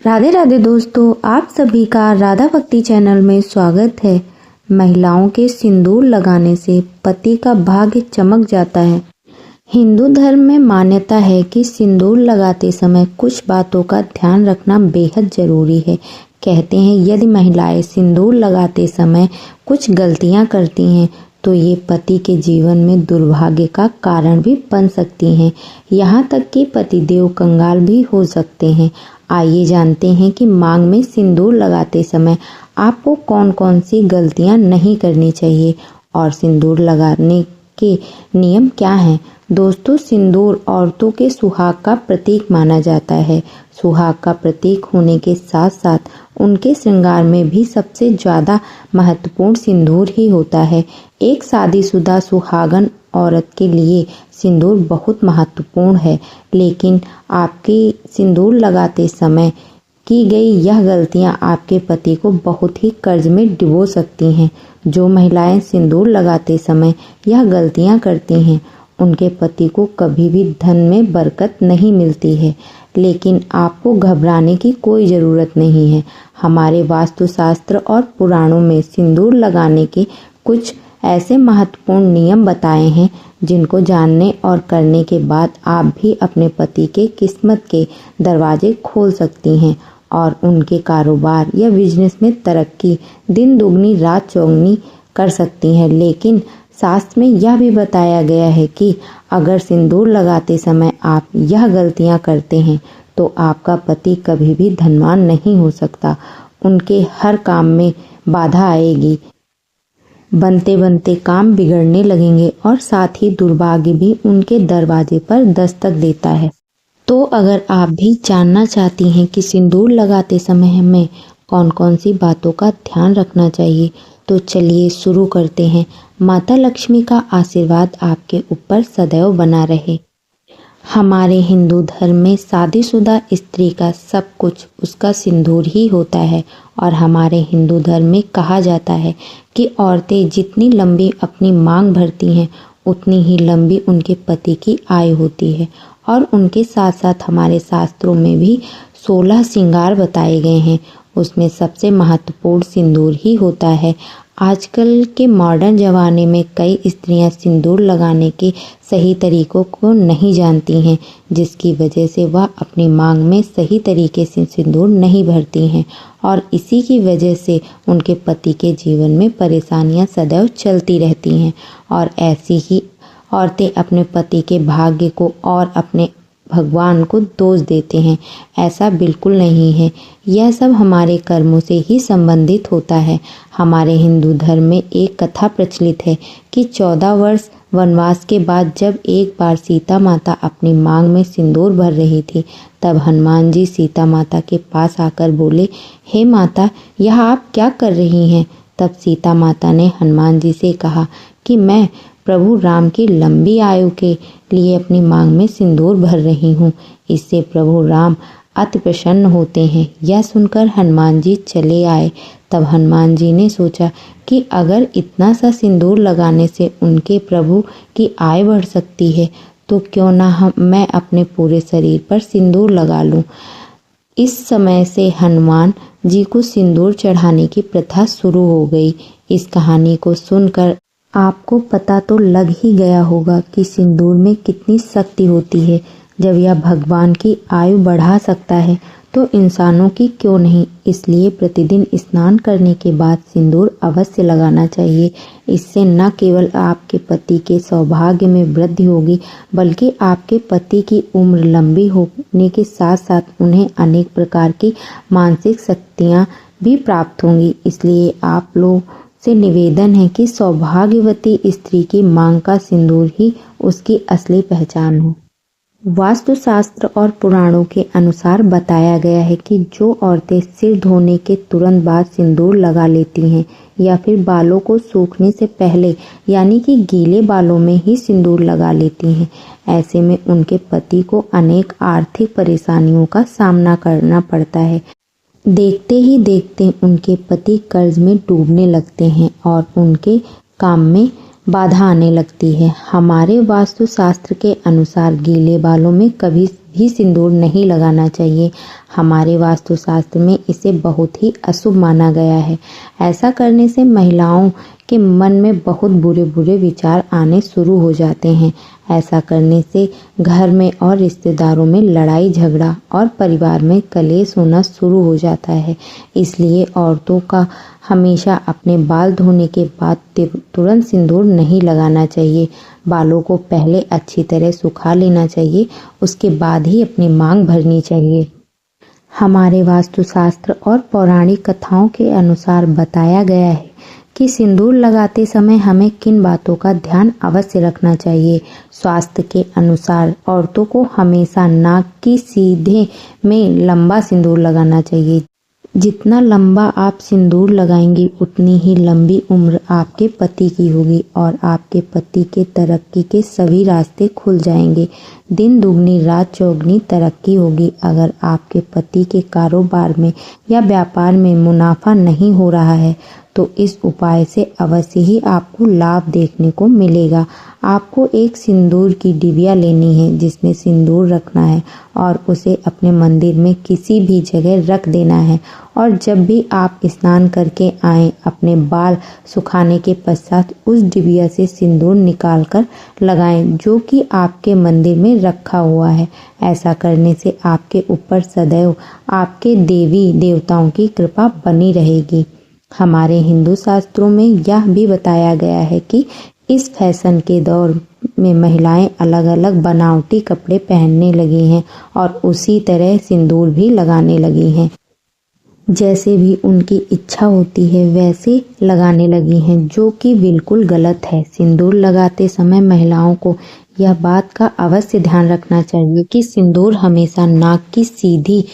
राधे राधे दोस्तों, आप सभी का राधा भक्ति चैनल में स्वागत है। महिलाओं के सिंदूर लगाने से पति का भाग्य चमक जाता है। हिंदू धर्म में मान्यता है कि सिंदूर लगाते समय कुछ बातों का ध्यान रखना बेहद जरूरी है। कहते हैं यदि महिलाएं सिंदूर लगाते समय कुछ गलतियां करती हैं तो ये पति के जीवन में दुर्भाग्य का कारण भी बन सकती हैं। यहाँ तक कि पतिदेव कंगाल भी हो सकते हैं। आइए जानते हैं कि मांग में सिंदूर लगाते समय आपको कौन कौन सी गलतियां नहीं करनी चाहिए और सिंदूर लगाने के नियम क्या हैं। दोस्तों, सिंदूर औरतों के सुहाग का प्रतीक माना जाता है। सुहाग का प्रतीक होने के साथ साथ उनके श्रृंगार में भी सबसे ज़्यादा महत्वपूर्ण सिंदूर ही होता है। एक शादीशुदा सुहागन औरत के लिए सिंदूर बहुत महत्वपूर्ण है, लेकिन आपके सिंदूर लगाते समय की गई यह गलतियां आपके पति को बहुत ही कर्ज में डुबो सकती हैं। जो महिलाएं सिंदूर लगाते समय यह गलतियां करती हैं उनके पति को कभी भी धन में बरकत नहीं मिलती है। लेकिन आपको घबराने की कोई ज़रूरत नहीं है। हमारे वास्तुशास्त्र और पुराणों में सिंदूर लगाने के कुछ ऐसे महत्वपूर्ण नियम बताए हैं जिनको जानने और करने के बाद आप भी अपने पति के किस्मत के दरवाजे खोल सकती हैं और उनके कारोबार या बिजनेस में तरक्की दिन दुगनी रात चौगनी कर सकती हैं। लेकिन शास्त्र में यह भी बताया गया है कि अगर सिंदूर लगाते समय आप यह गलतियां करते हैं तो आपका पति कभी भी धनवान नहीं हो सकता। उनके हर काम में बाधा आएगी, बनते बनते काम बिगड़ने लगेंगे और साथ ही दुर्भाग्य भी उनके दरवाजे पर दस्तक देता है। तो अगर आप भी जानना चाहती हैं कि सिंदूर लगाते समय हमें कौन कौन सी बातों का ध्यान रखना चाहिए, तो चलिए शुरू करते हैं। माता लक्ष्मी का आशीर्वाद आपके ऊपर सदैव बना रहे। हमारे हिंदू धर्म में शादीशुदा स्त्री का सब कुछ उसका सिंदूर ही होता है और हमारे हिंदू धर्म में कहा जाता है कि औरतें जितनी लंबी अपनी मांग भरती हैं उतनी ही लंबी उनके पति की आयु होती है। और उनके साथ साथ हमारे शास्त्रों में भी 16 श्रृंगार बताए गए हैं, उसमें सबसे महत्वपूर्ण सिंदूर ही होता है। आजकल के मॉडर्न ज़माने में कई स्त्रियां सिंदूर लगाने के सही तरीकों को नहीं जानती हैं, जिसकी वजह से वह अपनी मांग में सही तरीके से सिंदूर नहीं भरती हैं और इसी की वजह से उनके पति के जीवन में परेशानियां सदैव चलती रहती हैं। और ऐसी ही औरतें अपने पति के भाग्य को और अपने भगवान को दोष देते हैं। ऐसा बिल्कुल नहीं है। यह सब हमारे कर्मों से ही संबंधित होता है। हमारे हिंदू धर्म में एक कथा प्रचलित है कि 14 वर्ष वनवास के बाद जब एक बार सीता माता अपनी मांग में सिंदूर भर रही थी, तब हनुमान जी सीता माता के पास आकर बोले, हे माता, यह आप क्या कर रही हैं? तब सीता माता ने हनुमान जी से कहा कि मैं प्रभु राम की लंबी आयु के लिए अपनी मांग में सिंदूर भर रही हूँ। इससे प्रभु राम अति प्रसन्न होते हैं। यह सुनकर हनुमान जी चले आए। तब हनुमान जी ने सोचा कि अगर इतना सा सिंदूर लगाने से उनके प्रभु की आयु बढ़ सकती है तो क्यों ना मैं अपने पूरे शरीर पर सिंदूर लगा लूँ। इस समय से हनुमान जी को सिंदूर चढ़ाने की प्रथा शुरू हो गई। इस कहानी को सुनकर आपको पता तो लग ही गया होगा कि सिंदूर में कितनी शक्ति होती है। जब यह भगवान की आयु बढ़ा सकता है तो इंसानों की क्यों नहीं। इसलिए प्रतिदिन स्नान करने के बाद सिंदूर अवश्य लगाना चाहिए। इससे न केवल आपके पति के सौभाग्य में वृद्धि होगी, बल्कि आपके पति की उम्र लंबी होने के साथ साथ उन्हें अनेक प्रकार की मानसिक शक्तियाँ भी प्राप्त होंगी। इसलिए आप लोग से निवेदन है कि सौभाग्यवती स्त्री की मांग का सिंदूर ही उसकी असली पहचान हो। वास्तुशास्त्र और पुराणों के अनुसार बताया गया है कि जो औरतें सिर धोने के तुरंत बाद सिंदूर लगा लेती हैं या फिर बालों को सूखने से पहले यानी कि गीले बालों में ही सिंदूर लगा लेती हैं, ऐसे में उनके पति को अनेक आर्थिक परेशानियों का सामना करना पड़ता है। देखते ही देखते उनके पति कर्ज में डूबने लगते हैं और उनके काम में बाधा आने लगती है। हमारे वास्तुशास्त्र के अनुसार गीले बालों में कभी भी सिंदूर नहीं लगाना चाहिए। हमारे वास्तुशास्त्र में इसे बहुत ही अशुभ माना गया है। ऐसा करने से महिलाओं के मन में बहुत बुरे बुरे विचार आने शुरू हो जाते हैं। ऐसा करने से घर में और रिश्तेदारों में लड़ाई झगड़ा और परिवार में कलेश होना शुरू हो जाता है। इसलिए औरतों का हमेशा अपने बाल धोने के बाद तुरंत सिंदूर नहीं लगाना चाहिए। बालों को पहले अच्छी तरह सुखा लेना चाहिए, उसके बाद ही अपनी मांग भरनी चाहिए। हमारे वास्तुशास्त्र और पौराणिक कथाओं के अनुसार बताया गया है कि सिंदूर लगाते समय हमें किन बातों का ध्यान अवश्य रखना चाहिए। स्वास्थ्य के अनुसार औरतों को हमेशा नाक की सीधे में लंबा सिंदूर लगाना चाहिए। जितना लंबा आप सिंदूर लगाएंगी उतनी ही लंबी उम्र आपके पति की होगी और आपके पति के तरक्की के सभी रास्ते खुल जाएंगे। दिन दुगनी रात चौगनी तरक्की होगी। अगर आपके पति के कारोबार में या व्यापार में मुनाफा नहीं हो रहा है तो इस उपाय से अवश्य ही आपको लाभ देखने को मिलेगा। आपको एक सिंदूर की डिबिया लेनी है जिसमें सिंदूर रखना है और उसे अपने मंदिर में किसी भी जगह रख देना है। और जब भी आप स्नान करके आएं, अपने बाल सुखाने के पश्चात उस डिबिया से सिंदूर निकाल कर लगाएं जो कि आपके मंदिर में रखा हुआ है। ऐसा करने से आपके ऊपर सदैव आपके देवी देवताओं की कृपा बनी रहेगी। हमारे हिंदू शास्त्रों में यह भी बताया गया है कि इस फैशन के दौर में महिलाएं अलग अलग बनावटी कपड़े पहनने लगी हैं और उसी तरह सिंदूर भी लगाने लगी हैं। जैसे भी उनकी इच्छा होती है वैसे लगाने लगी हैं, जो कि बिल्कुल गलत है। सिंदूर लगाते समय महिलाओं को यह बात का अवश्य ध्यान रखना चाहिए कि सिंदूर हमेशा नाक की सीधी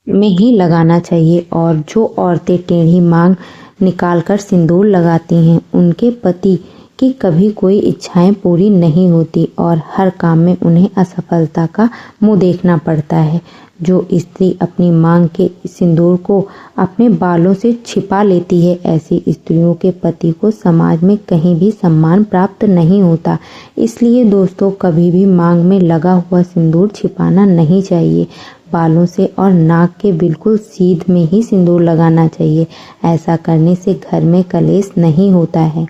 में ही लगाना चाहिए। और जो औरतें टेढ़ी मांग निकालकर सिंदूर लगाती हैं उनके पति की कभी कोई इच्छाएं पूरी नहीं होती और हर काम में उन्हें असफलता का मुंह देखना पड़ता है। जो स्त्री अपनी मांग के सिंदूर को अपने बालों से छिपा लेती है, ऐसी स्त्रियों के पति को समाज में कहीं भी सम्मान प्राप्त नहीं होता। इसलिए दोस्तों, कभी भी मांग में लगा हुआ सिंदूर छिपाना नहीं चाहिए। बालों से और नाक के बिल्कुल सीध में ही सिंदूर लगाना चाहिए। ऐसा करने से घर में कलेश नहीं होता है।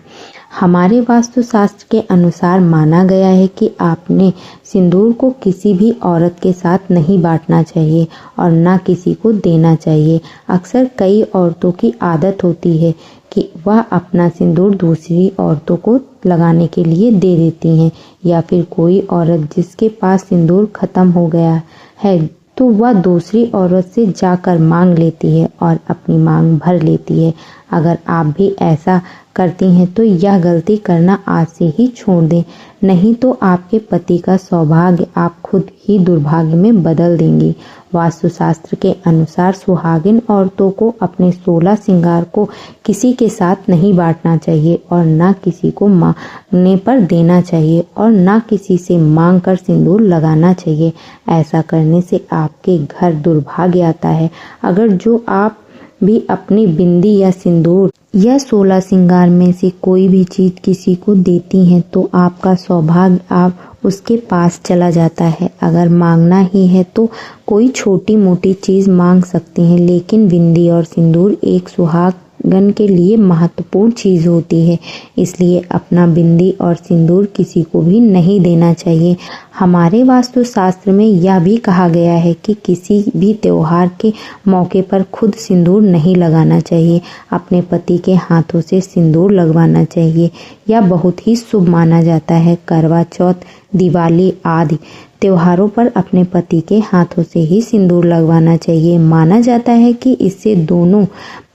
हमारे वास्तुशास्त्र के अनुसार माना गया है कि आपने सिंदूर को किसी भी औरत के साथ नहीं बांटना चाहिए और ना किसी को देना चाहिए। अक्सर कई औरतों की आदत होती है कि वह अपना सिंदूर दूसरी औरतों को लगाने के लिए दे देती हैं, या फिर कोई औरत जिसके पास सिंदूर खत्म हो गया है तो वह दूसरी औरत से जाकर मांग लेती है और अपनी मांग भर लेती है। अगर आप भी ऐसा करती हैं तो यह गलती करना आज से ही छोड़ दें, नहीं तो आपके पति का सौभाग्य आप खुद ही दुर्भाग्य में बदल देंगी। वास्तुशास्त्र के अनुसार सुहागिन औरतों को अपने 16 श्रृंगार को किसी के साथ नहीं बांटना चाहिए और ना किसी को मांगने पर देना चाहिए और ना किसी से मांग कर सिंदूर लगाना चाहिए। ऐसा करने से आपके घर दुर्भाग्य आता है। अगर जो आप भी अपनी बिंदी या सिंदूर या 16 श्रृंगार में से कोई भी चीज किसी को देती हैं तो आपका सौभाग्य आप उसके पास चला जाता है। अगर मांगना ही है तो कोई छोटी मोटी चीज मांग सकती हैं, लेकिन बिंदी और सिंदूर एक सुहागन के लिए महत्वपूर्ण चीज होती है। इसलिए अपना बिंदी और सिंदूर किसी को भी नहीं देना चाहिए। हमारे वास्तुशास्त्र में यह भी कहा गया है कि किसी भी त्योहार के मौके पर खुद सिंदूर नहीं लगाना चाहिए। अपने पति के हाथों से सिंदूर लगवाना चाहिए। यह बहुत ही शुभ माना जाता है। करवा चौथ, दिवाली आदि त्योहारों पर अपने पति के हाथों से ही सिंदूर लगवाना चाहिए। माना जाता है कि इससे दोनों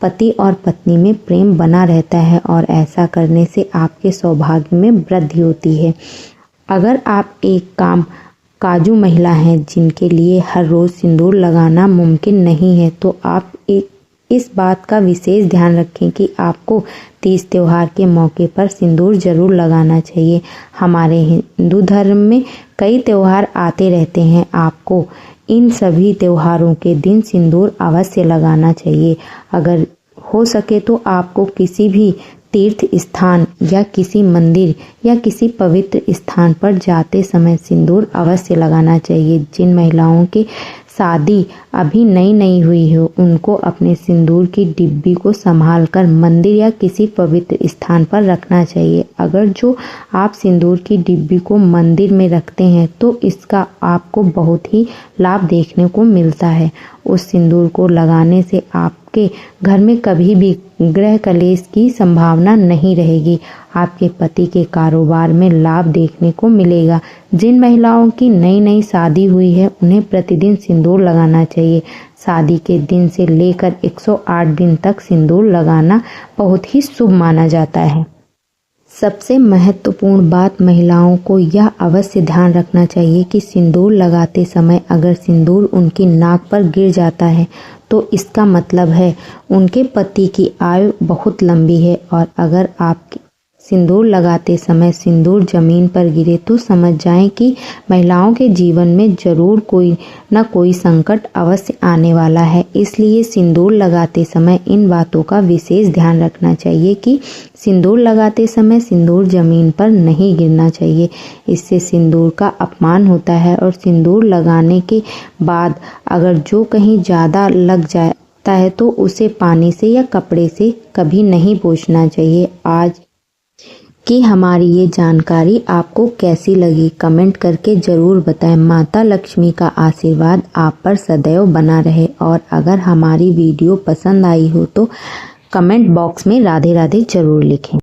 पति और पत्नी में प्रेम बना रहता है और ऐसा करने से आपके सौभाग्य में वृद्धि होती है। अगर आप एक काजू महिला हैं जिनके लिए हर रोज सिंदूर लगाना मुमकिन नहीं है तो आप इस बात का विशेष ध्यान रखें कि आपको तीज त्योहार के मौके पर सिंदूर जरूर लगाना चाहिए। हमारे हिंदू धर्म में कई त्योहार आते रहते हैं। आपको इन सभी त्योहारों के दिन सिंदूर अवश्य लगाना चाहिए। अगर हो सके तो आपको किसी भी तीर्थ स्थान या किसी मंदिर या किसी पवित्र स्थान पर जाते समय सिंदूर अवश्य लगाना चाहिए। जिन महिलाओं की शादी अभी नई हुई हो उनको अपने सिंदूर की डिब्बी को संभाल कर मंदिर या किसी पवित्र स्थान पर रखना चाहिए। अगर जो आप सिंदूर की डिब्बी को मंदिर में रखते हैं तो इसका आपको बहुत ही लाभ देखने को मिलता है। उस सिंदूर को लगाने से आपके घर में कभी भी गृह कलेश की संभावना नहीं रहेगी। आपके पति के कारोबार में लाभ देखने को मिलेगा। जिन महिलाओं की नई शादी हुई है उन्हें प्रतिदिन सिंदूर लगाना चाहिए। शादी के दिन से लेकर 108 दिन तक सिंदूर लगाना बहुत ही शुभ माना जाता है। सबसे महत्वपूर्ण बात महिलाओं को यह अवश्य ध्यान रखना चाहिए कि सिंदूर लगाते समय अगर सिंदूर उनकी नाक पर गिर जाता है तो इसका मतलब है उनके पति की आयु बहुत लंबी है। और अगर आप सिंदूर लगाते समय सिंदूर जमीन पर गिरे तो समझ जाएं कि महिलाओं के जीवन में जरूर कोई न कोई संकट अवश्य आने वाला है। इसलिए सिंदूर लगाते समय इन बातों का विशेष ध्यान रखना चाहिए कि सिंदूर लगाते समय सिंदूर जमीन पर नहीं गिरना चाहिए। इससे सिंदूर का अपमान होता है और सिंदूर लगाने के बाद अगर जो कहीं ज़्यादा लग जाता है तो उसे पानी से या कपड़े से कभी नहीं पोंछना चाहिए। आज कि हमारी ये जानकारी आपको कैसी लगी कमेंट करके ज़रूर बताएं। माता लक्ष्मी का आशीर्वाद आप पर सदैव बना रहे। और अगर हमारी वीडियो पसंद आई हो तो कमेंट बॉक्स में राधे राधे ज़रूर लिखें।